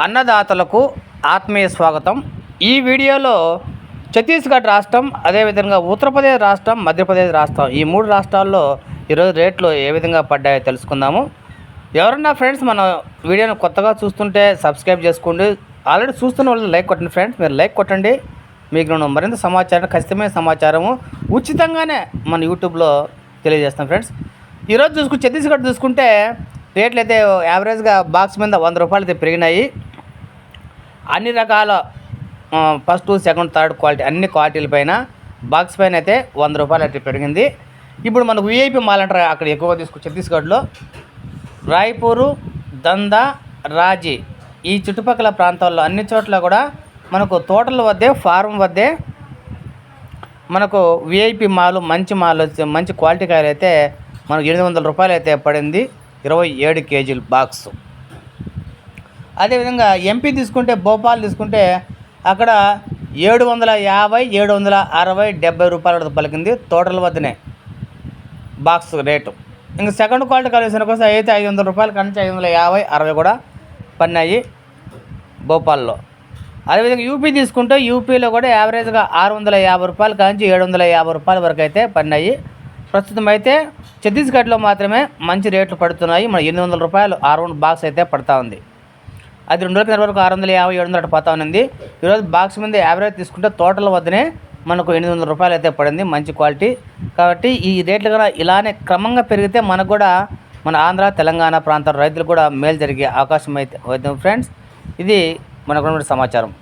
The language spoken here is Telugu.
అన్నదాతలకు ఆత్మీయ స్వాగతం. ఈ వీడియోలో ఛత్తీస్గఢ్ రాష్ట్రం, అదేవిధంగా ఉత్తరప్రదేశ్ రాష్ట్రం, మధ్యప్రదేశ్ రాష్ట్రం, ఈ 3 రాష్ట్రాల్లో ఈరోజు రేట్లు ఏ విధంగా పడ్డాయో తెలుసుకుందాము. ఎవరన్నా ఫ్రెండ్స్ మన వీడియోను కొత్తగా చూస్తుంటే సబ్స్క్రైబ్ చేసుకోండి. ఆల్రెడీ చూస్తున్న వాళ్ళు లైక్ కొట్టండి ఫ్రెండ్స్. మీరు లైక్ కొట్టండి, మీకు నేను మరింత సమాచారం, ఖచ్చితమైన సమాచారము ఉచితంగానే మన యూట్యూబ్లో తెలియజేస్తాం ఫ్రెండ్స్. ఈరోజు ఛత్తీస్గఢ్ చూసుకుంటే రేట్లు అయితే యావరేజ్గా బాక్స్ మీద 100 రూపాయలు అయితే పెరిగినాయి. అన్ని రకాల ఫస్ట్, సెకండ్, థర్డ్ క్వాలిటీ అన్ని క్వాలిటీల పైన బాక్స్ పైన అయితే 100 రూపాయలు అయితే పెరిగింది. ఇప్పుడు మనకు విఐపి మాల్ అంటారు అక్కడ ఎక్కువగా ఛత్తీస్గఢ్లో రాయ్పూరు, దందా, రాజీ ఈ చుట్టుపక్కల ప్రాంతాల్లో అన్ని చోట్ల కూడా మనకు తోటల వద్దే, ఫారం వద్దే మనకు విఐపి మాల్, మంచి క్వాలిటీ కాయలు అయితే మనకు 800 రూపాయలు అయితే పడింది. 27 కేజీలు బాక్స్. అదేవిధంగా ఎంపీ తీసుకుంటే, భోపాల్ తీసుకుంటే అక్కడ 750, 760, 70 రూపాయలు పలికింది తోటల వద్దనే బాక్స్ రేటు. ఇంకా సెకండ్ క్వాలిటీ కలిసిన కోసం అయితే 500 రూపాయల కానీ 550, 60 కూడా పడినాయి భోపాల్లో. అదేవిధంగా యూపీ తీసుకుంటే యూపీలో కూడా యావరేజ్గా 650 రూపాయల కానీ 750 రూపాయల వరకు అయితే పడినాయి. ప్రస్తుతం అయితే ఛత్తీస్గఢ్లో మాత్రమే మంచి రేట్లు పడుతున్నాయి. మన 800 రూపాయలు ఆ రౌండ్ బాక్స్ అయితే పడుతూ ఉంది. అది 2 రోజుల వరకు 650, 700 అటు పోతా ఉంది. ఈరోజు బాక్స్ మీద యావరేజ్ తీసుకుంటే తోటల వద్దనే మనకు 800 రూపాయలు అయితే పడింది, మంచి క్వాలిటీ. కాబట్టి ఈ రేట్లు కూడా ఇలానే క్రమంగా పెరిగితే మనకు కూడా మన ఆంధ్ర, తెలంగాణ ప్రాంతాల రైతులు కూడా మేలు జరిగే అవకాశం అయితే ఫ్రెండ్స్. ఇది మనకు సమాచారం.